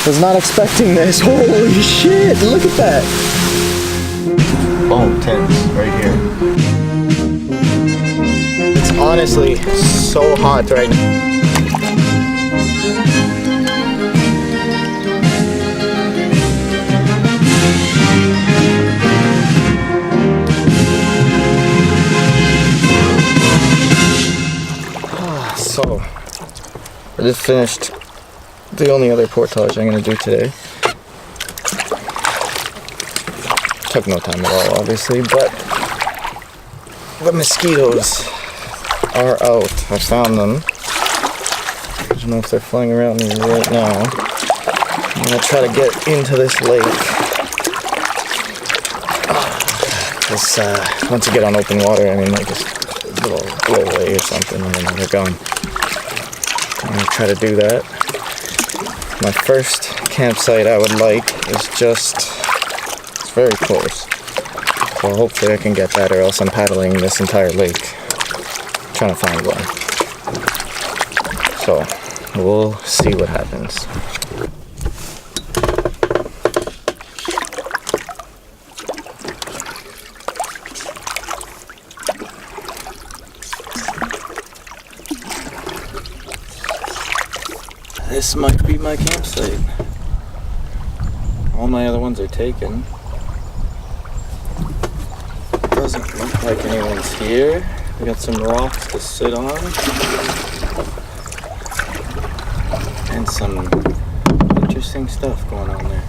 Was not expecting this. Holy shit, look at that. Oh, tents right here. It's honestly so hot right now. So, I just finished the only other portage I'm going to do today. Took no time at all, obviously, but the mosquitoes are out. I found them. I don't know if they're flying around me right now. I'm going to try to get into this lake. Because once you get on open water, I mean, they just blow away or something, and then they're gone. I'm going to try to do that. My first campsite I would like is just, it's very close. So hopefully I can get that, or else I'm paddling this entire lake trying to find one. So we'll see what happens. This might be my campsite. All my other ones are taken. Doesn't look like anyone's here. We got some rocks to sit on. And some interesting stuff going on there.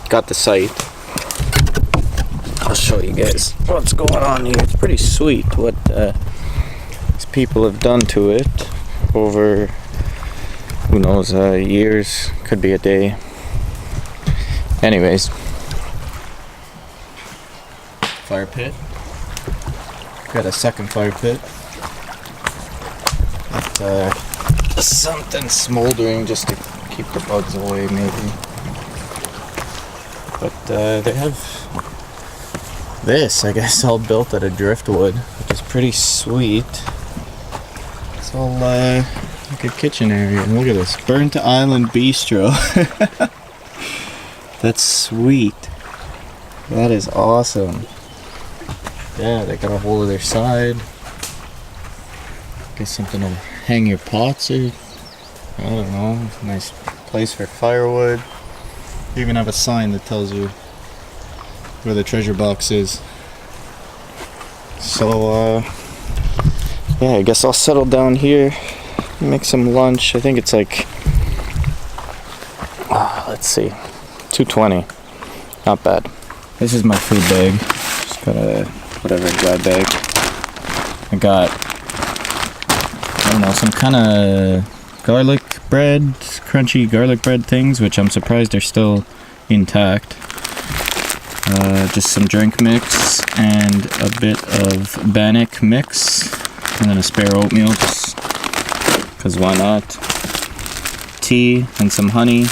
Got the site. I'll show you guys what's going on here. It's pretty sweet what these people have done to it over, who knows, years, could be a day. Anyways, fire pit. Got a second fire pit. Got something smoldering just to keep the bugs away, maybe. But they have this, I guess, all built out of driftwood, which is pretty sweet. It's all like a kitchen area. And look at this, Burnt Island Bistro. That's sweet. That is awesome. Yeah, they got a hole to their side. Guess something to hang your pots, or I don't know. Nice place for firewood. They even have a sign that tells you where the treasure box is. So yeah, I guess I'll settle down here, make some lunch. I think it's like let's see, $2.20. Not bad. This is my food bag. Just got a whatever dry bag. I got, I don't know, some kind of garlic bread, crunchy garlic bread things, which I'm surprised are still intact. Just some drink mix and a bit of bannock mix, and then a spare oatmeal, just because why not. Tea and some honey.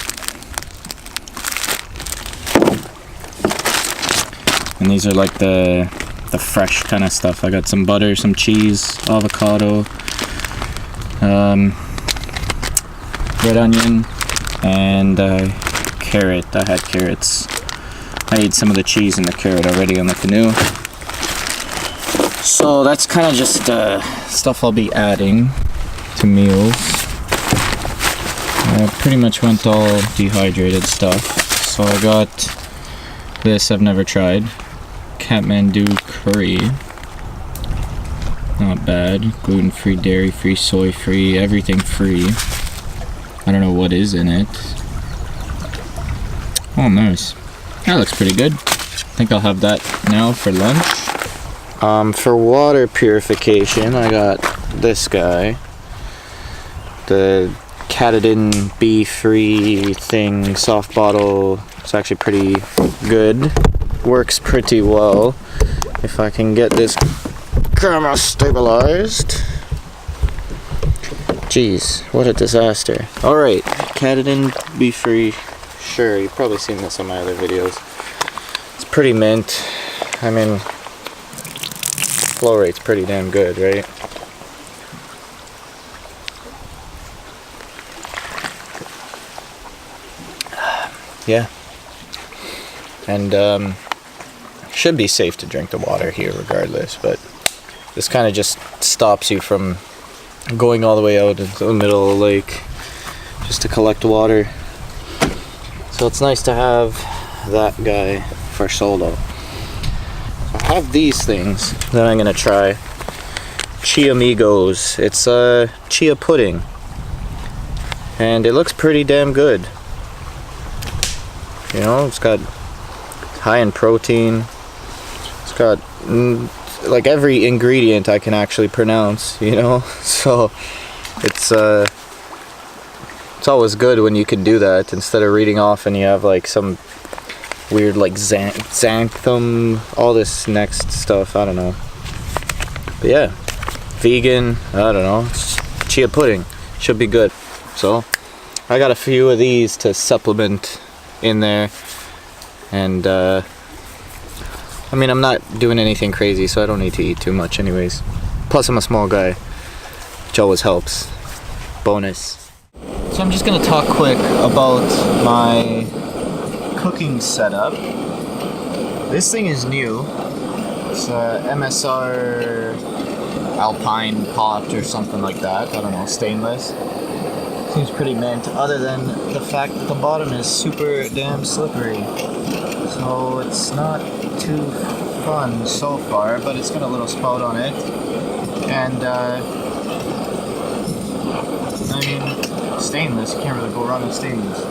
And these are like the fresh kind of stuff. I got some butter, some cheese, avocado, red onion, and carrot. I had carrots. I ate some of the cheese and the carrot already on the canoe. So that's kind of just stuff I'll be adding to meals. I pretty much went all dehydrated stuff. So I got this, I've never tried. Kathmandu curry. Not bad. Gluten-free, dairy-free, soy-free, everything free. I don't know what is in it. Oh, nice. That looks pretty good. I think I'll have that now for lunch. For water purification, I got this guy. The Katadyn bee-free thing, soft bottle. It's actually pretty good. Works pretty well. If I can get this camera stabilized. Jeez, what a disaster. Alright, Katadyn bee-free. Sure, you've probably seen this on my other videos. It's pretty mint. I mean, flow rate's pretty damn good, right? yeah. And should be safe to drink the water here regardless, but this kind of just stops you from going all the way out into the middle of the lake just to collect water. So it's nice to have that guy for solo. I have these things that I'm gonna try. Chia Migos. It's chia pudding, and it looks pretty damn good. You know, it's got high in protein. It's got like every ingredient I can actually pronounce, you know. So it's always good when you can do that instead of reading off and you have like some weird like xanthan, all this next stuff. I don't know. But yeah, vegan. I don't know. It's chia pudding should be good. So I got a few of these to supplement in there, and I mean, I'm not doing anything crazy, so I don't need to eat too much anyways. Plus I'm a small guy, which always helps. Bonus. So I'm just gonna talk quick about my cooking setup. This thing is new. It's a MSR Alpine pot or something like that. I don't know, stainless. Seems pretty mint, other than the fact that the bottom is super damn slippery. So it's not too fun so far, but it's got a little spout on it. And I mean, stainless, you can't really go wrong with stainless.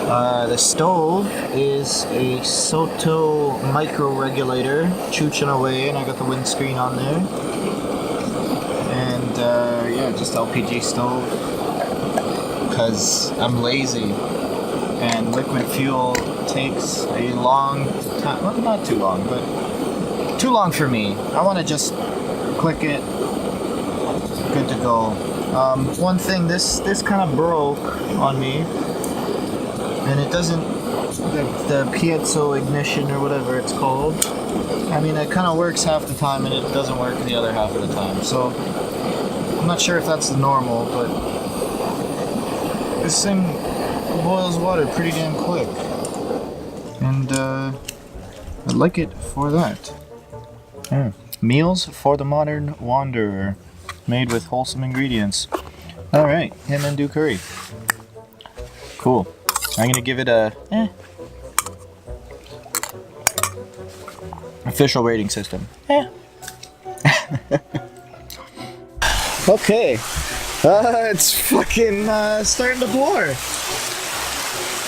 The stove is a Soto micro regulator, chooching away, and I got the windscreen on there. And yeah, just LPG stove, because I'm lazy, and liquid fuel takes a long time. Well, not too long, but too long for me. I want to just click it, good to go. One thing, this kind of broke on me, and it doesn't, the piezo ignition or whatever it's called, I mean, it kind of works half the time and it doesn't work the other half of the time. So I'm not sure if that's normal, but this thing boils water pretty damn quick, and I like it for that. Meals for the modern wanderer, made with wholesome ingredients. Alright, him and do curry. Cool. I'm gonna give it a official rating system. Okay. It's fucking starting to pour.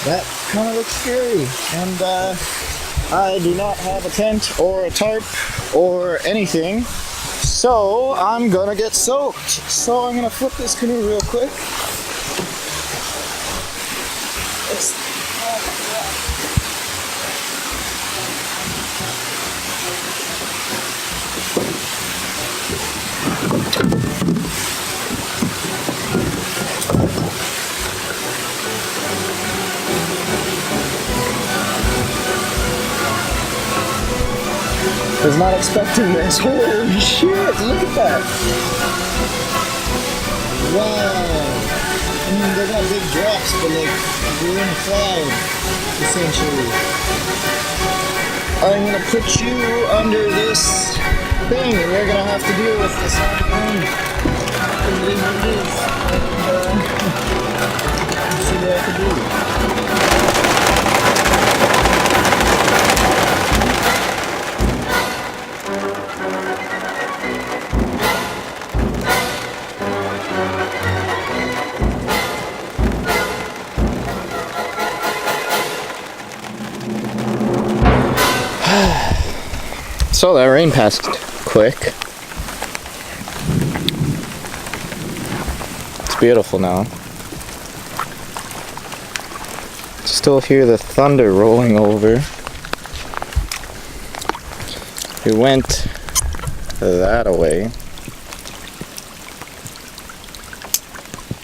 That kind of looks scary. And I do not have a tent or a tarp or anything, so I'm gonna get soaked. So I'm gonna flip this canoe real quick. Was not expecting this. Holy shit, look at that. Wow. I mean, they're not big drops, but like, we're in a cloud, essentially. I'm gonna put you under this thing, and you're gonna have to deal with this on your own. It is what it is. And, see what I can do. So that rain passed quick. It's beautiful now. Still hear the thunder rolling over. We went that way.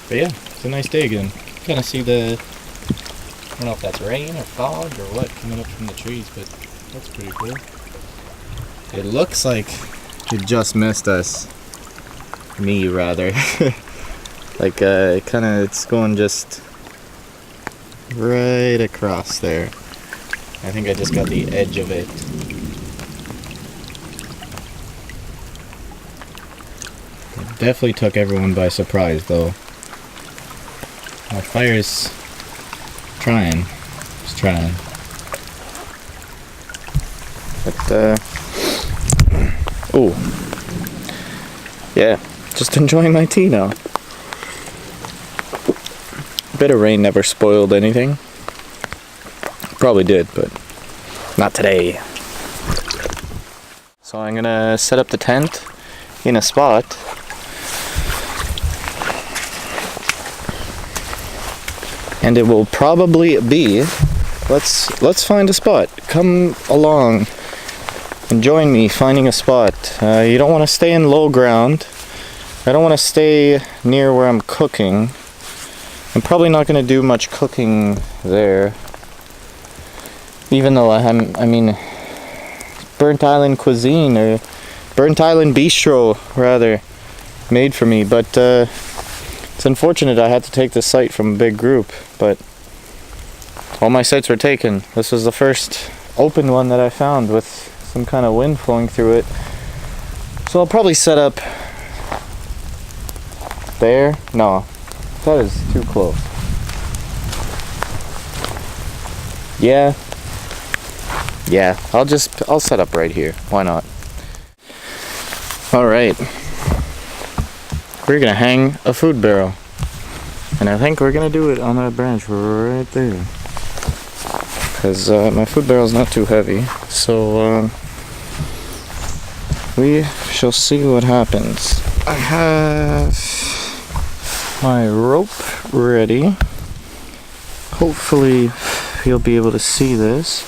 But yeah, it's a nice day again. Kind of see the, I don't know if that's rain or fog or what coming up from the trees, but that's pretty cool. It looks like it just missed us. Me, rather. Like, it's going just right across there. I think I just got the edge of it. It definitely took everyone by surprise though. My fire's trying. Just trying. But oh. Yeah, just enjoying my tea now. A bit of rain never spoiled anything. Probably did, but not today. So I'm gonna set up the tent in a spot. And it will probably be, let's find a spot. Come along and join me finding a spot. You don't want to stay in low ground. I don't want to stay near where I'm cooking. I'm probably not going to do much cooking there. Even though I mean, Burnt Island cuisine, or Burnt Island bistro rather, made for me. But it's unfortunate I had to take the site from a big group. But all my sites were taken. This was the first open one that I found with some kind of wind flowing through it. So I'll probably set up there. No, that is too close. Yeah, I'll set up right here. Why not? All right, we're gonna hang a food barrel, and I think we're gonna do it on that branch right there, because my food barrel is not too heavy. So we shall see what happens. I have my rope ready. Hopefully you'll be able to see this.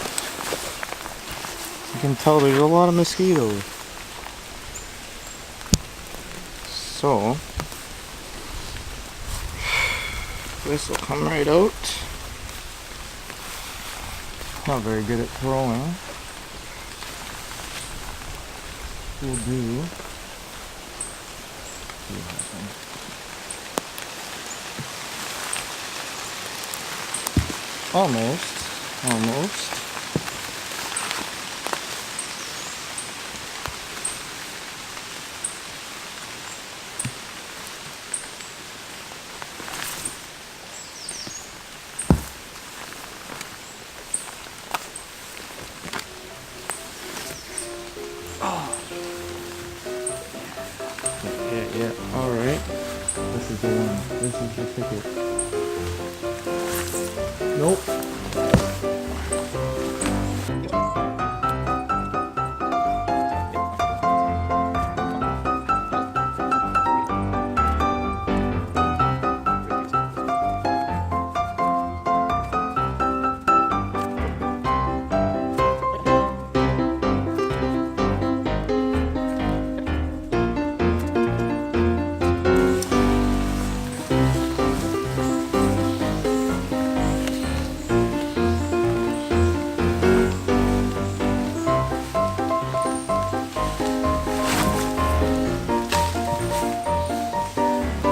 You can tell there's a lot of mosquitoes. So this will come right out. Not very good at throwing. Will do. Almost. Yeah, alright. This is the one. This is the ticket. Nope.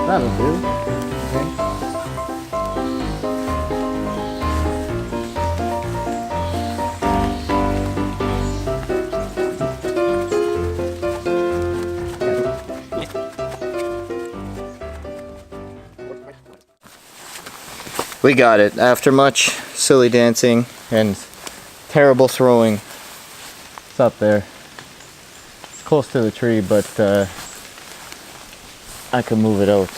That'll do. Okay. We got it. After much silly dancing and terrible throwing, it's up there. It's close to the tree, but I can move it out.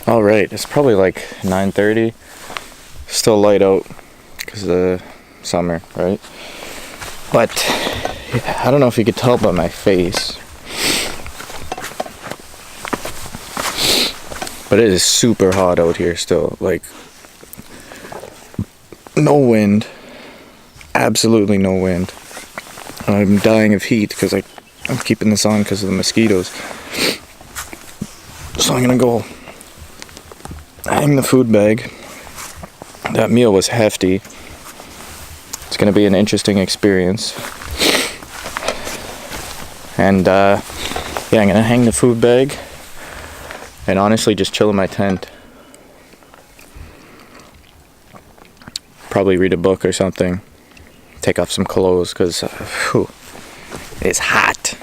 All right, it's probably like 9:30. Still light out because of the summer, right? But I don't know if you could tell by my face, but it is super hot out here still. Like, no wind, absolutely no wind. I'm dying of heat because I I'm keeping this on because of the mosquitoes. So I'm gonna go hang the food bag. That meal was hefty. It's gonna be an interesting experience. And yeah, I'm gonna hang the food bag and honestly just chill in my tent. Probably read a book or something. Take off some clothes because it is hot.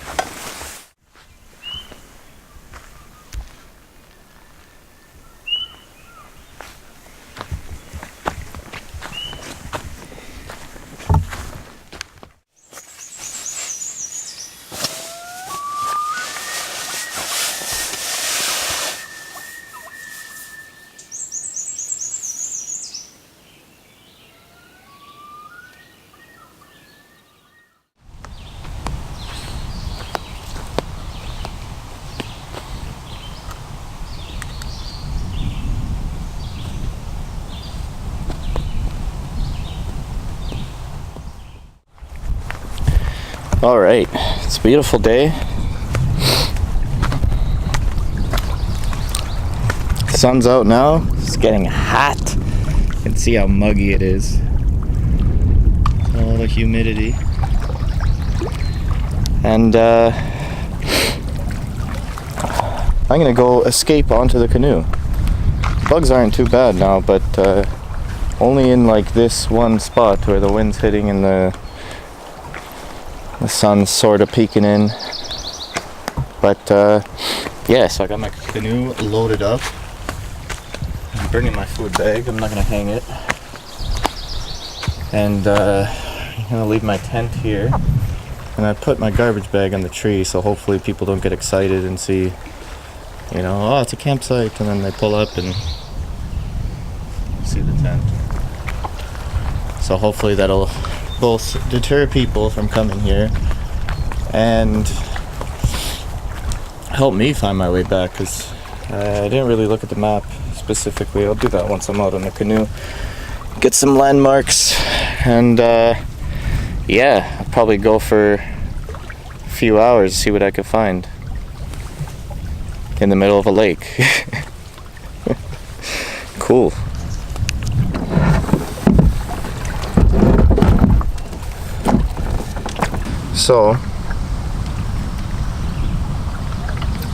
All right, it's a beautiful day. Sun's out now. It's getting hot. You can see how muggy it is. All the humidity. And I'm gonna go escape onto the canoe. Bugs aren't too bad now, but only in like this one spot where the wind's hitting and the sun's sort of peeking in. But yeah, so I got my canoe loaded up. I'm bringing my food bag. I'm not gonna hang it. And I'm gonna leave my tent here. And I put my garbage bag on the tree, so hopefully people don't get excited and see, you know, oh, it's a campsite, and then they pull up and see the tent. So hopefully that'll both deter people from coming here and help me find my way back, because I didn't really look at the map specifically. I'll do that once I'm out on the canoe, get some landmarks, and yeah, I'll probably go for a few hours, see what I can find in the middle of a lake. Cool. So,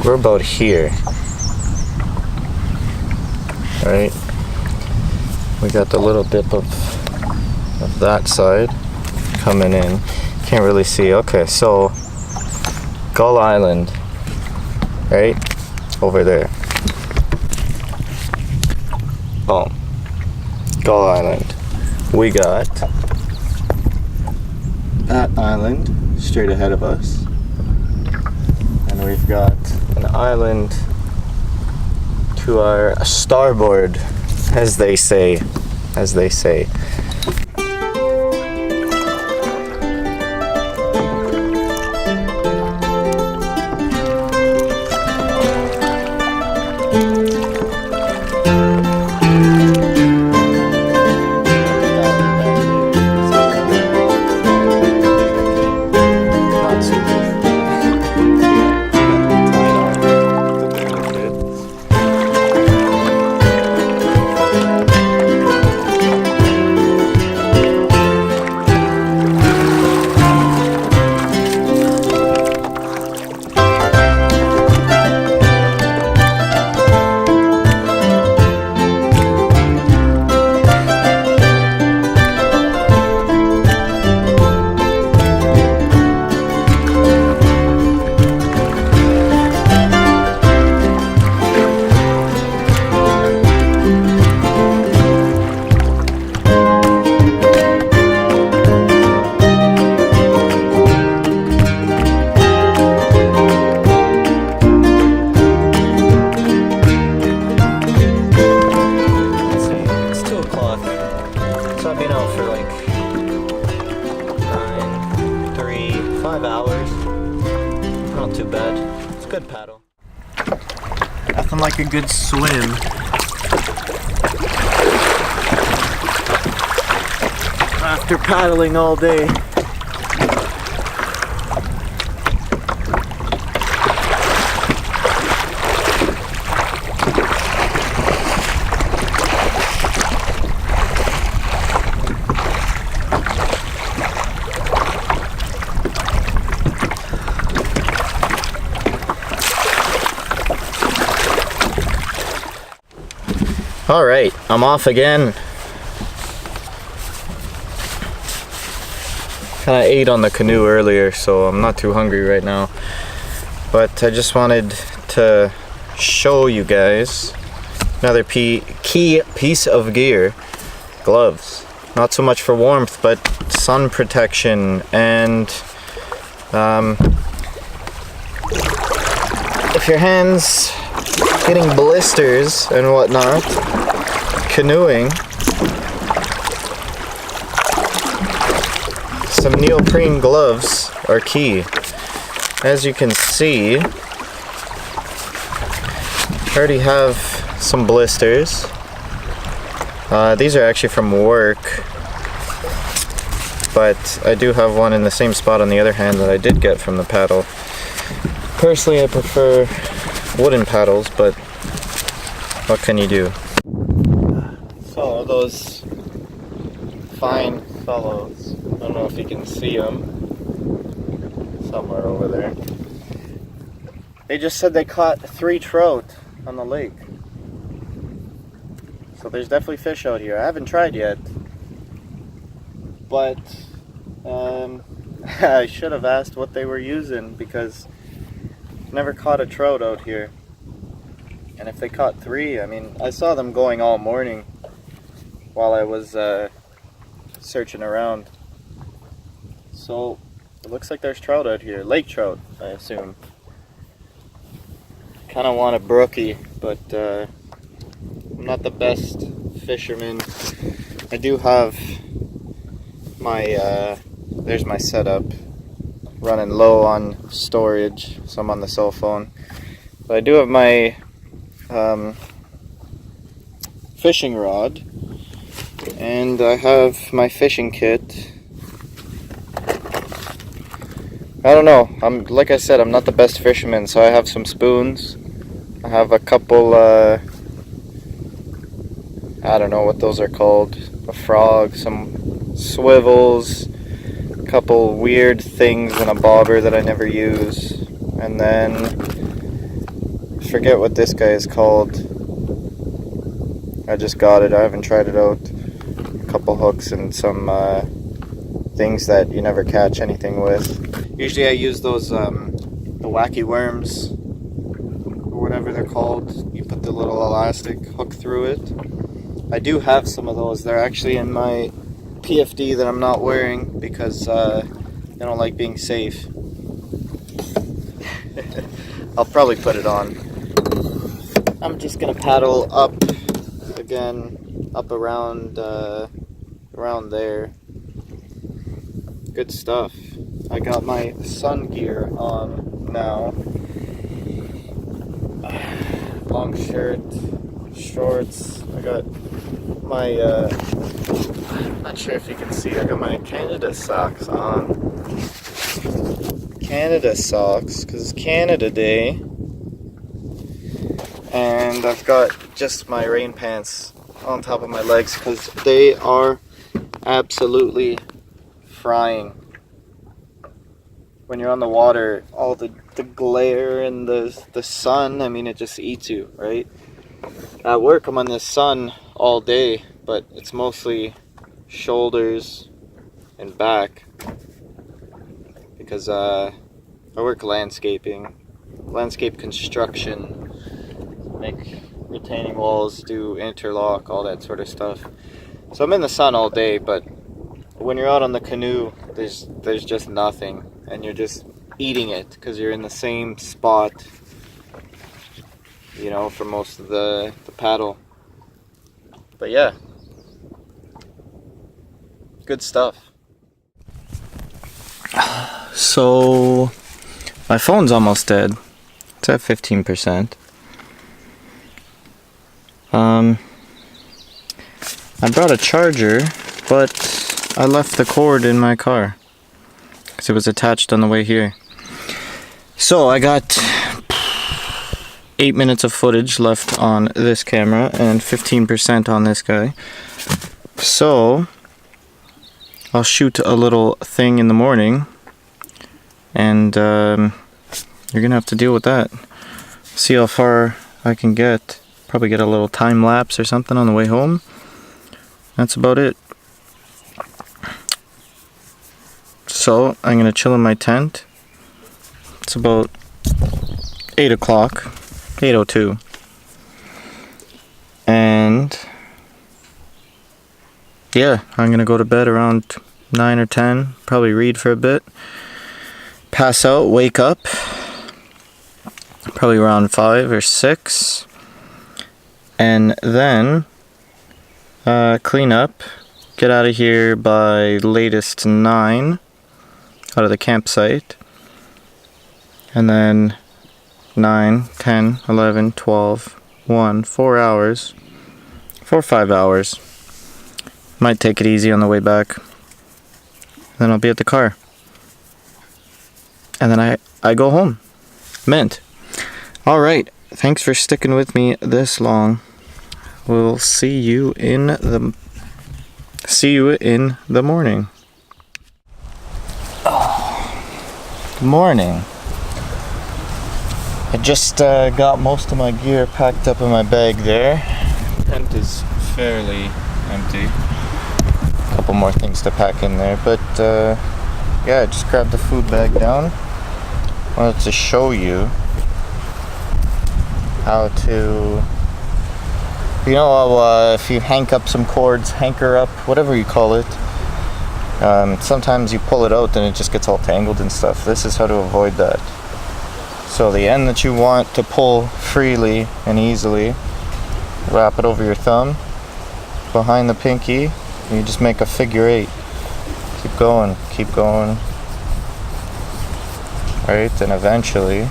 we're about here, right? We got the little dip of that side coming in. Can't really see. Okay, so Gull Island, right? Over there. Oh, Gull Island. We got that island straight ahead of us, and we've got an island to our starboard, as they say. Good paddle. Nothing like a good swim. After paddling all day. Alright, I'm off again. Kinda ate on the canoe earlier, so I'm not too hungry right now. But I just wanted to show you guys another key piece of gear. Gloves. Not so much for warmth, but sun protection and if your hands getting blisters and whatnot, canoeing, some neoprene gloves are key. As you can see, I already have some blisters. These are actually from work, but I do have one in the same spot on the other hand that I did get from the paddle. Personally, I prefer wooden paddles, but what can you do? So those fine fellows, I don't know if you can see them, somewhere over there. They just said they caught 3 trout on the lake. So there's definitely fish out here. I haven't tried yet, but I should have asked what they were using because I've never caught a trout out here. And if they caught 3, I mean, I saw them going all morning while I was searching around. So it looks like there's trout out here. Lake trout, I assume. Kind of want a brookie, but I'm not the best fisherman. I do have my, there's my setup, running low on storage, so I'm on the cell phone. But I do have my fishing rod, and I have my fishing kit. I don't know, like I said, I'm not the best fisherman, so I have some spoons. I have a couple, I don't know what those are called, a frog, some swivels, a couple weird things in a bobber that I never use, and then I forget what this guy is called. I just got it, I haven't tried it out. A couple hooks and some things that you never catch anything with. Usually I use those, the wacky worms, or whatever they're called. You put the little elastic hook through it. I do have some of those. They're actually in my PFD that I'm not wearing because I don't like being safe. I'll probably put it on. I'm just gonna paddle up again, up around around there. Good stuff. I got my sun gear on now. Long shirt, shorts. I got my, I'm not sure if you can see, I got my Canada socks on. Canada socks, because it's Canada Day. And I've got just my rain pants on top of my legs because they are absolutely frying. When you're on the water, all the glare and the sun, I mean, it just eats you, right? At work, I'm on the sun all day, but it's mostly shoulders and back because I work landscape construction, make retaining walls, do interlock, all that sort of stuff. So I'm in the sun all day, but when you're out on the canoe, there's just nothing, and you're just eating it because you're in the same spot, you know, for most of the paddle. But yeah, good stuff. So my phone's almost dead. It's at 15%. I brought a charger, but I left the cord in my car because it was attached on the way here. So I got 8 minutes of footage left on this camera and 15% on this guy. So I'll shoot a little thing in the morning, and you're gonna have to deal with that. See how far I can get. Probably get a little time lapse or something on the way home. That's about it. So I'm gonna chill in my tent. It's about 8 o'clock, 8:02. And yeah, I'm gonna go to bed around 9 or 10, probably read for a bit, pass out, wake up, probably around 5 or 6, and then clean up, get out of here by latest 9, out of the campsite, and then 9, 10, 11, 12, 1, 4 hours, 4 or 5 hours. Might take it easy on the way back. Then I'll be at the car. And then I go home. Mint. Alright, thanks for sticking with me this long. We'll see you in the morning. Oh, good morning. I just got most of my gear packed up in my bag there. Tent is fairly empty. A couple more things to pack in there, but yeah, I just grabbed the food bag down. Wanted to show you how to, you know, if you hanker up some cords, hanker up, whatever you call it, sometimes you pull it out and it just gets all tangled and stuff. This is how to avoid that. So the end that you want to pull freely and easily, wrap it over your thumb, behind the pinky, and you just make a figure 8. Keep going, keep going. Right, and eventually,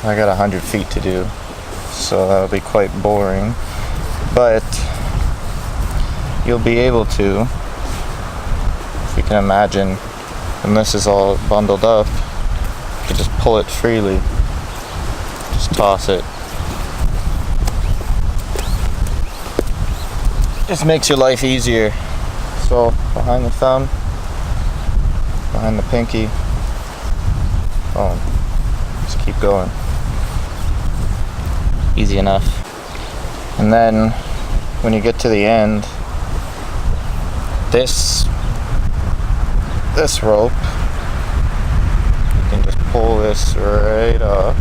I got 100 feet to do, so that'll be quite boring, but you'll be able to, if you can imagine, when this is all bundled up, you just pull it freely, just toss it. Just makes your life easier. So behind the thumb, behind the pinky, boom, just keep going. Easy enough. And then when you get to the end, this rope, you can just pull this right off,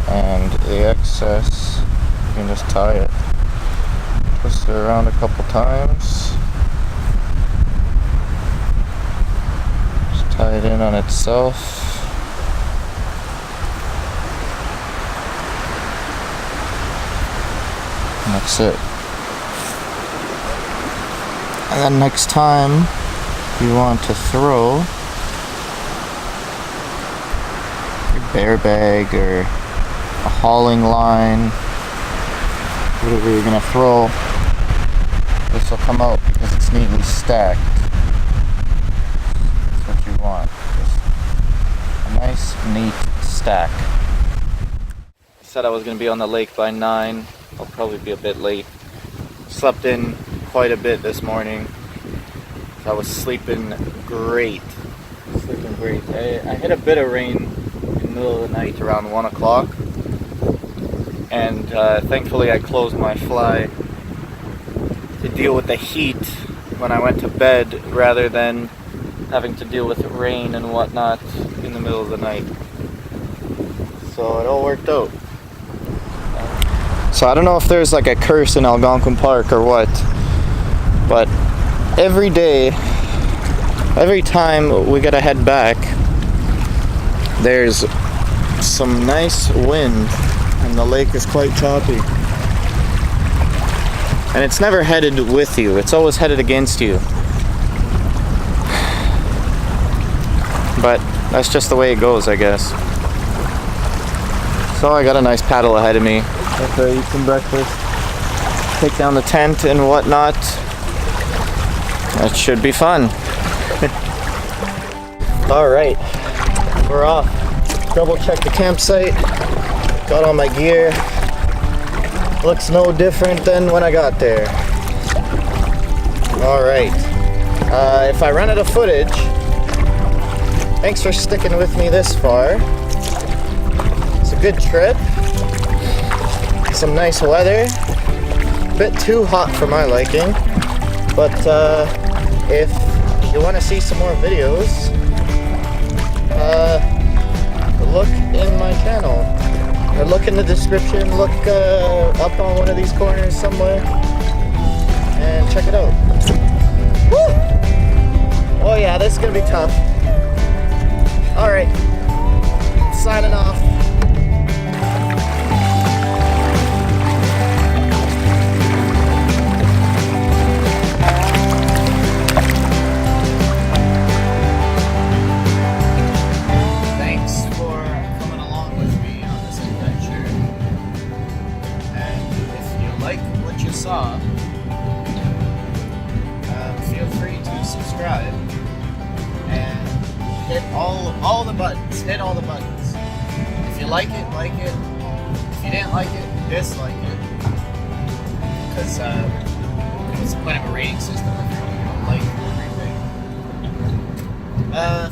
and the excess, you can just tie it. Twist it around a couple times. Just tie it in on itself. And that's it. And then next time you want to throw your bear bag or a hauling line, whatever you're gonna throw, this will come out because it's neatly stacked. That's what you want. Just a nice, neat stack. I said I was gonna be on the lake by 9. I'll probably be a bit late. Slept in quite a bit this morning. I was sleeping great. I hit a bit of rain in the middle of the night around 1 o'clock. And thankfully I closed my fly to deal with the heat when I went to bed rather than having to deal with rain and whatnot in the middle of the night. So it all worked out. So I don't know if there's like a curse in Algonquin Park or what, but every day, every time we gotta head back, there's some nice wind and the lake is quite choppy. And it's never headed with you, it's always headed against you. But that's just the way it goes, I guess. So I got a nice paddle ahead of me. After I eat some breakfast, take down the tent and whatnot. That should be fun. Alright, we're off. Double check the campsite. Got all my gear. Looks no different than when I got there. Alright. If I run out of footage, Thanks for sticking with me this far. It's a good trip. Some nice weather. A bit too hot for my liking. But if you want to see some more videos, look in my channel. Or look in the description, look up on one of these corners somewhere, and check it out. Woo! Oh yeah, this is gonna be tough. Alright, signing off. Saw, feel free to subscribe and hit all the buttons. Hit all the buttons. If you like it, like it. If you didn't like it, dislike it. Because what's the point of a rating system if you don't like everything?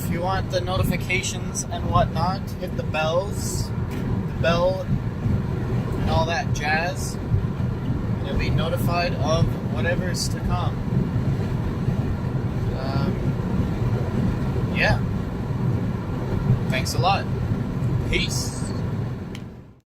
If you want the notifications and whatnot, hit the bells, the bell, and all that jazz. You'll be notified of whatever's to come. Yeah. Thanks a lot. Peace.